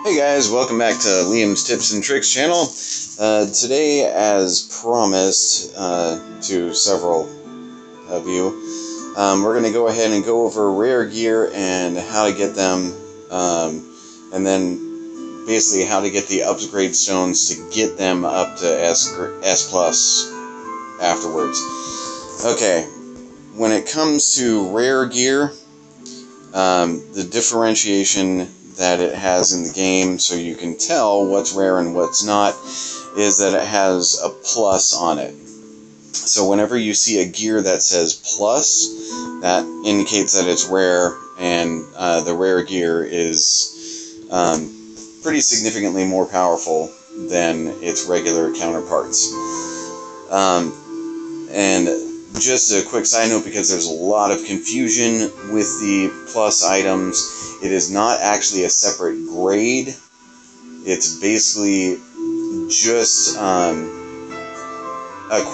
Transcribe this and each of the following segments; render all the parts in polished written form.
Hey guys, welcome back to Liam's Tips and Tricks channel. Today, as promised to several of you, we're going to go ahead and go over rare gear and how to get them, and then basically how to get the upgrade stones to get them up to S plus afterwards. Okay, when it comes to rare gear, the differentiation that it has in the game, so you can tell what's rare and what's not, is that it has a plus on it. So whenever you see a gear that says plus, that indicates that it's rare, and the rare gear is pretty significantly more powerful than its regular counterparts. And just a quick side note, because there's a lot of confusion with the plus items, it is not actually a separate grade. It's basically just a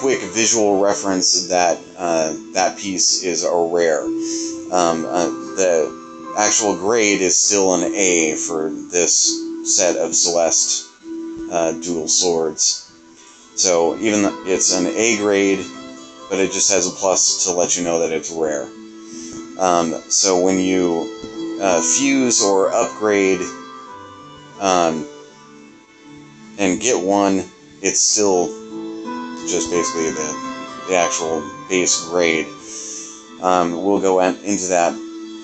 quick visual reference that that piece is a rare. The actual grade is still an A for this set of Celeste dual swords. So even though it's an A grade, but it just has a plus to let you know that it's rare. So when you fuse or upgrade and get one, it's still just basically the actual base grade. We'll go into that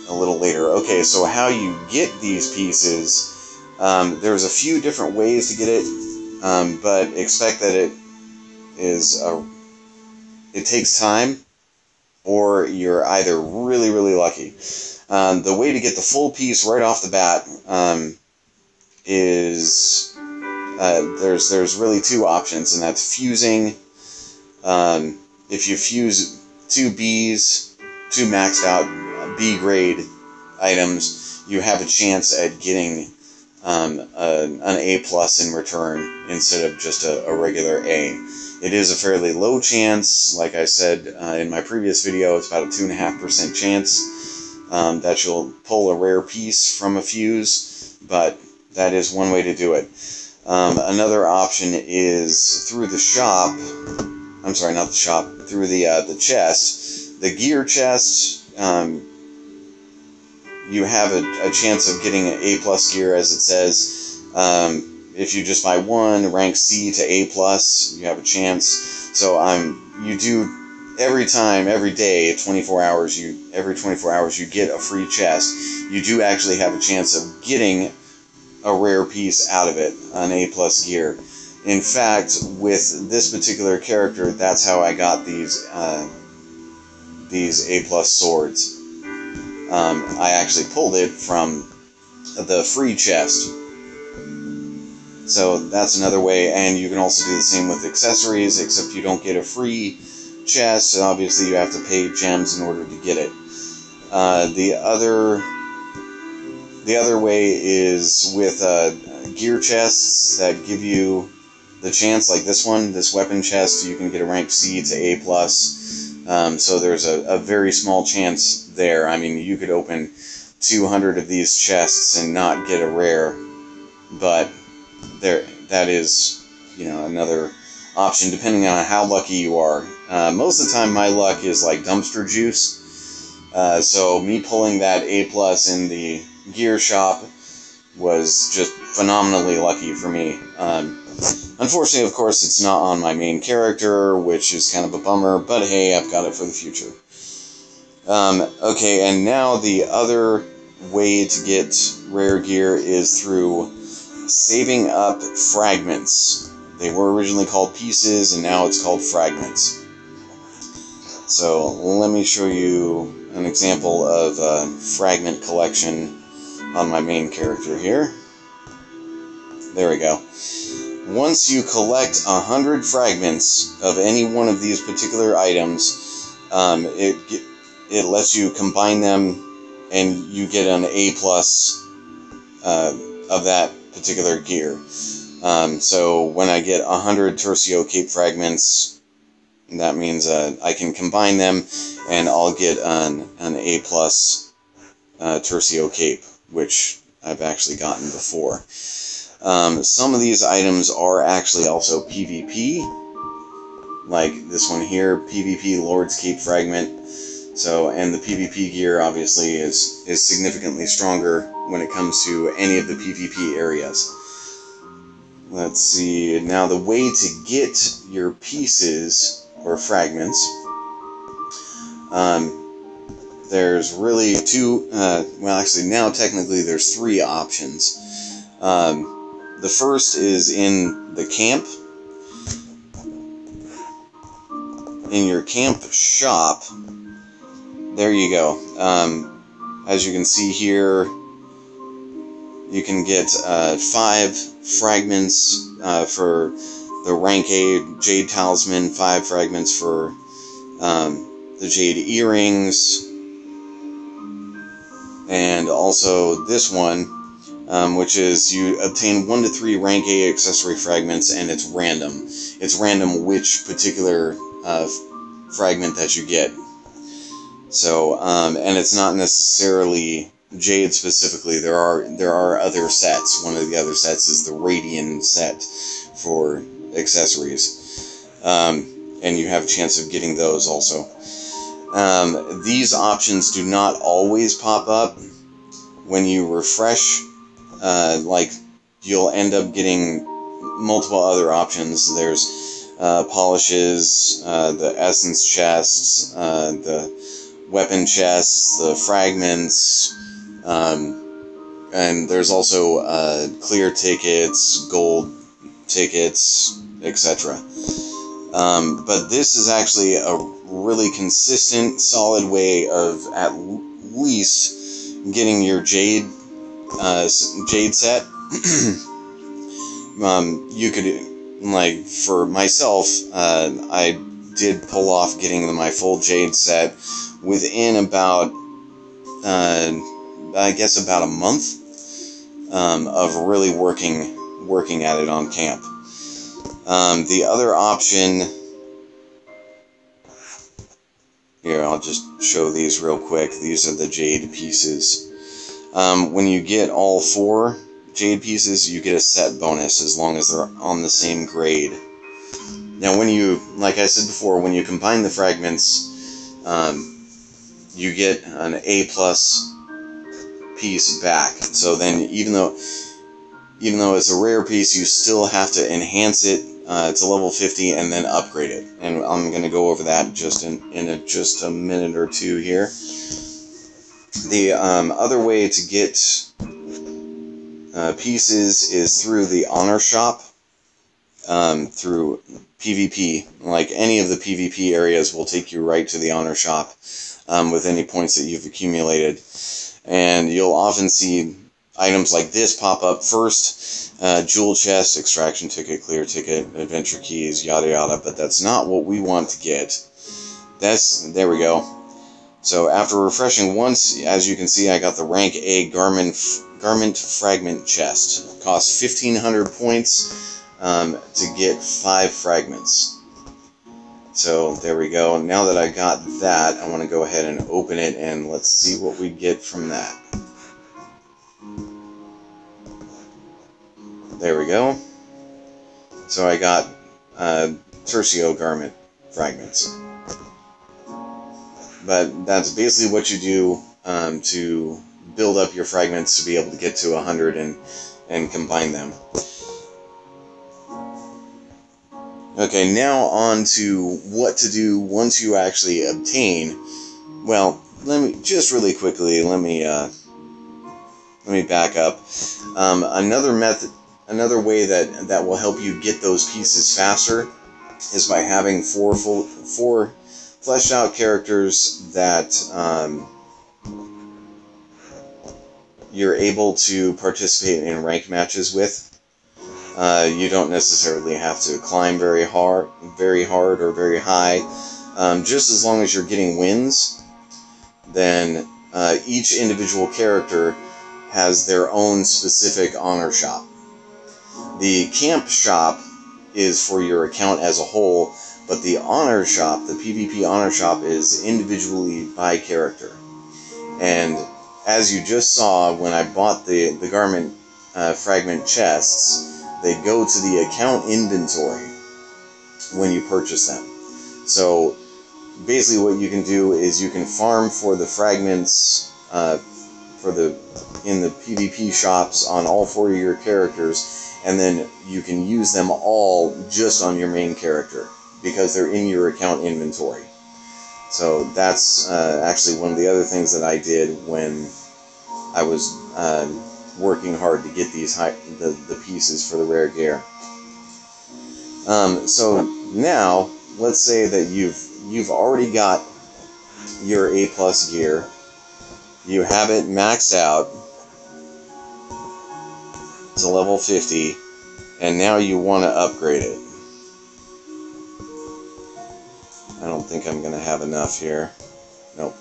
a little later. Okay, so how you get these pieces, there's a few different ways to get it, but expect that it takes time, or you're either really, really lucky. The way to get the full piece right off the bat is there's really two options, and that's fusing. If you fuse two Bs, two maxed out B grade items, you have a chance at getting an A plus in return instead of just a regular A. It is a fairly low chance. Like I said in my previous video, it's about a 2.5% chance that you'll pull a rare piece from a fuse, but that is one way to do it. Another option is through the shop. I'm sorry, not the shop. Through the chest, the gear chest. You have a chance of getting an A plus gear, as it says. If you just buy one, rank C to A plus, you have a chance. So you do every time, every day, 24 hours. Every 24 hours you get a free chest. You do actually have a chance of getting a rare piece out of it, an A plus gear. In fact, with this particular character, that's how I got these A plus swords. I actually pulled it from the free chest. So that's another way, and you can also do the same with accessories, except you don't get a free chest. Obviously, you have to pay gems in order to get it. The other way is with gear chests that give you the chance, like this one, this weapon chest, you can get a rank C to A plus. So there's a very small chance there. I mean, you could open 200 of these chests and not get a rare, but that is, another option depending on how lucky you are. Most of the time my luck is like dumpster juice. So me pulling that A plus in the gear shop was just phenomenally lucky for me. Unfortunately, of course, it's not on my main character, which is kind of a bummer, but hey, I've got it for the future. Okay, and now the other way to get rare gear is through saving up fragments. They were originally called pieces, and now it's called fragments. So let me show you an example of a fragment collection on my main character here. There we go. Once you collect 100 fragments of any one of these particular items, it lets you combine them, and you get an A plus of that particular gear. So when I get 100 Tercio Cape fragments, that means I can combine them, and I'll get an A plus Tercio Cape, which I've actually gotten before. Some of these items are actually also PvP, like this one here, PvP Lord's Keep Fragment. So, and the PvP gear obviously is significantly stronger when it comes to any of the PvP areas. Let's see, now the way to get your pieces, or fragments, there's really two, well actually now technically there's three options. The first is in the camp. In your camp shop, there you go. As you can see here, you can get 5 fragments for the rank A Jade Talisman, 5 fragments for the Jade Earrings, and also this one, which is you obtain 1 to 3 rank A accessory fragments, and it's random. It's random which particular fragment that you get. So, and it's not necessarily Jade specifically. There are other sets. One of the other sets is the Radiant set for accessories, and you have a chance of getting those also. These options do not always pop up. When you refresh, like, you'll end up getting multiple other options. There's polishes, the essence chests, the weapon chests, the fragments, and there's also clear tickets, gold tickets, etc. But this is actually a really consistent, solid way of at least getting your Jade set. You could, like, for myself, I did pull off getting my full Jade set within about, I guess about a month of really working at it on camp. The other option, here, I'll just show these real quick. These are the Jade pieces. When you get all 4 Jade pieces, you get a set bonus as long as they're on the same grade. Now, when you, like I said before, when you combine the fragments, you get an A+ piece back. So then, even though it's a rare piece, you still have to enhance it to level 50 and then upgrade it. And I'm going to go over that just in just a minute or two here. The other way to get pieces is through the honor shop, through PvP. Like, any of the PvP areas will take you right to the honor shop with any points that you've accumulated. And you'll often see items like this pop up first: jewel chest, extraction ticket, clear ticket, adventure keys, yada yada. But that's not what we want to get. There we go. So after refreshing once, as you can see, I got the rank A garment fragment chest. Costs 1,500 points to get 5 fragments. So there we go. Now that I got that, I want to go ahead and open it, and let's see what we get from that. There we go. So I got Tercio garment fragments. But that's basically what you do to build up your fragments to be able to get to 100 and combine them. Okay, now on to what to do once you actually obtain. Well, let me just really quickly let me back up. Another way that will help you get those pieces faster is by having four fleshed out characters that you're able to participate in ranked matches with. You don't necessarily have to climb very hard or very high. Just as long as you're getting wins, then each individual character has their own specific honor shop. The camp shop is for your account as a whole, but the honor shop, the PvP honor shop, is individually by character. And as you just saw when I bought the garment fragment chests, they go to the account inventory when you purchase them. So basically what you can do is you can farm for the fragments in the PvP shops on all 4 of your characters, and then you can use them all just on your main character because they're in your account inventory. So that's actually one of the other things that I did when I was working hard to get these the pieces for the rare gear. So now let's say that you've already got your A+ gear. You have it maxed out to level 50, and now you want to upgrade it. I don't think I'm going to have enough here. Nope.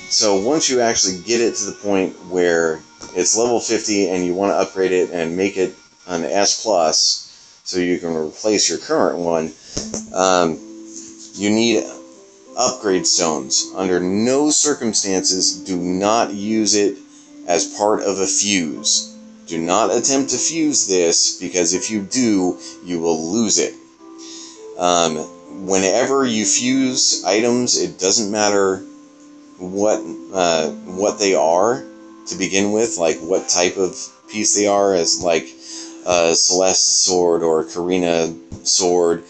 So once you actually get it to the point where it's level 50 and you want to upgrade it and make it an S+, so you can replace your current one, you need upgrade stones. Under no circumstances do not use it as part of a fuse. Do not attempt to fuse this, because if you do, you will lose it. Whenever you fuse items, it doesn't matter what they are to begin with, like what type of piece they are, as like a Celeste sword or Karina sword.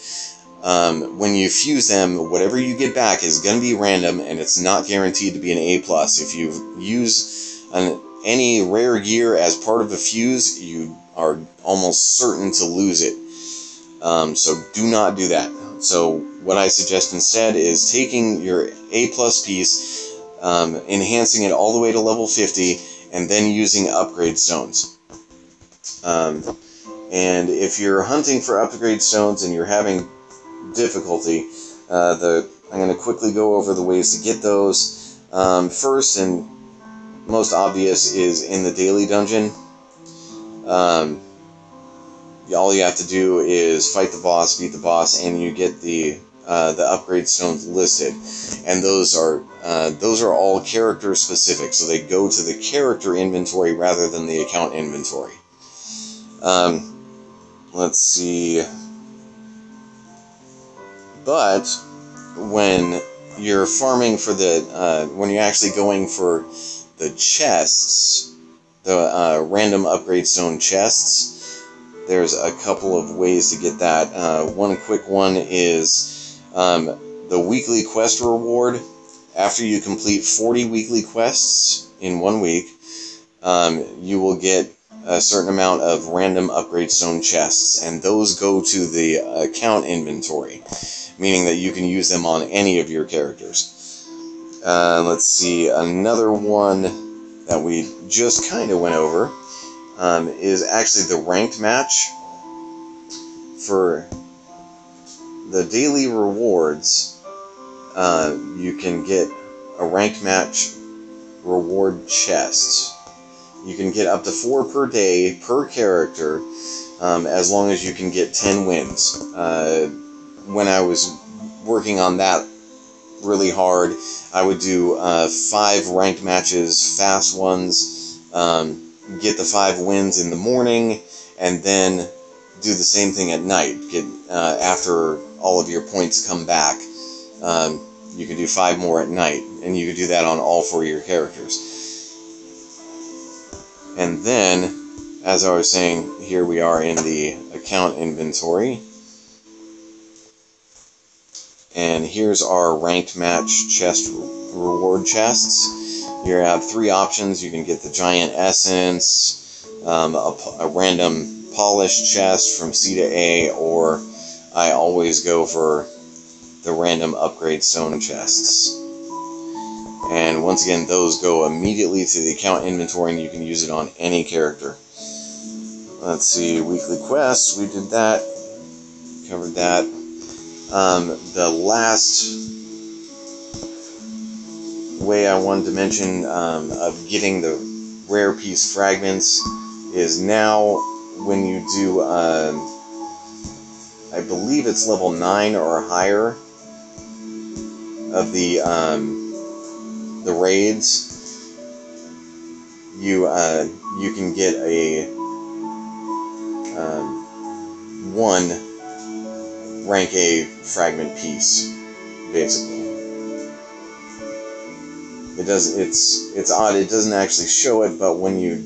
When you fuse them, whatever you get back is going to be random, and it's not guaranteed to be an A+. If you use any rare gear as part of a fuse, you are almost certain to lose it. So do not do that. So what I suggest instead is taking your A+ piece, enhancing it all the way to level 50, and then using upgrade stones. And if you're hunting for upgrade stones and you're having difficulty, I'm going to quickly go over the ways to get those. First and most obvious is in the daily dungeon. All you have to do is fight the boss, beat the boss, and you get the upgrade stones listed. And those are all character specific, so they go to the character inventory rather than the account inventory. Let's see. But when you're farming for when you're actually going for the chests, the random upgrade stone chests, there's a couple of ways to get that. One quick one is the weekly quest reward. After you complete 40 weekly quests in 1 week, you will get a certain amount of random upgrade stone chests, and those go to the account inventory, meaning that you can use them on any of your characters. Let's see, another one that we just kind of went over is actually the ranked match. For the daily rewards, you can get a ranked match reward chest. You can get up to 4 per day per character, as long as you can get 10 wins. When I was working on that really hard, I would do 5 ranked matches, fast ones, get the 5 wins in the morning, and then do the same thing at night. After all of your points come back, you can do 5 more at night, and you can do that on all 4 of your characters. And then, as I was saying, here we are in the account inventory. And here's our ranked match chest reward chests. You have 3 options. You can get the giant essence, a random polished chest from C to A, or I always go for the random upgrade stone chests. And once again, those go immediately to the account inventory, and you can use it on any character. Let's see, weekly quests, we did that, covered that. The last way I wanted to mention of getting the rare piece fragments is now when you do, I believe it's level 9 or higher of the raids, you can get a 1 rank A fragment piece, basically. It's odd. It doesn't actually show it, but when you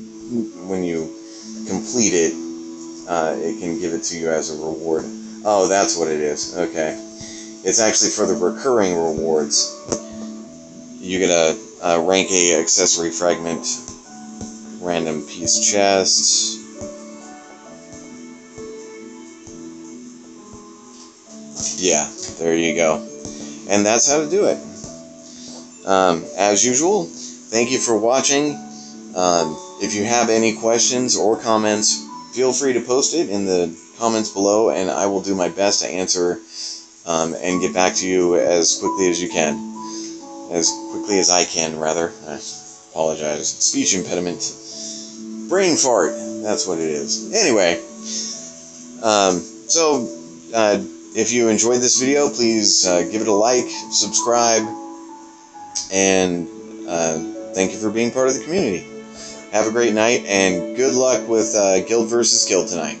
complete it, it can give it to you as a reward. Oh, that's what it is. Okay, it's actually for the recurring rewards. You get a rank A accessory fragment, random piece chest. Yeah, there you go. And that's how to do it. As usual, thank you for watching. If you have any questions or comments, feel free to post it in the comments below, and I will do my best to answer and get back to you as quickly as you can. As quickly as I can, rather. I apologize. Speech impediment. Brain fart. That's what it is. Anyway, if you enjoyed this video, please give it a like, subscribe, and thank you for being part of the community. Have a great night, and good luck with Guild vs. Guild tonight.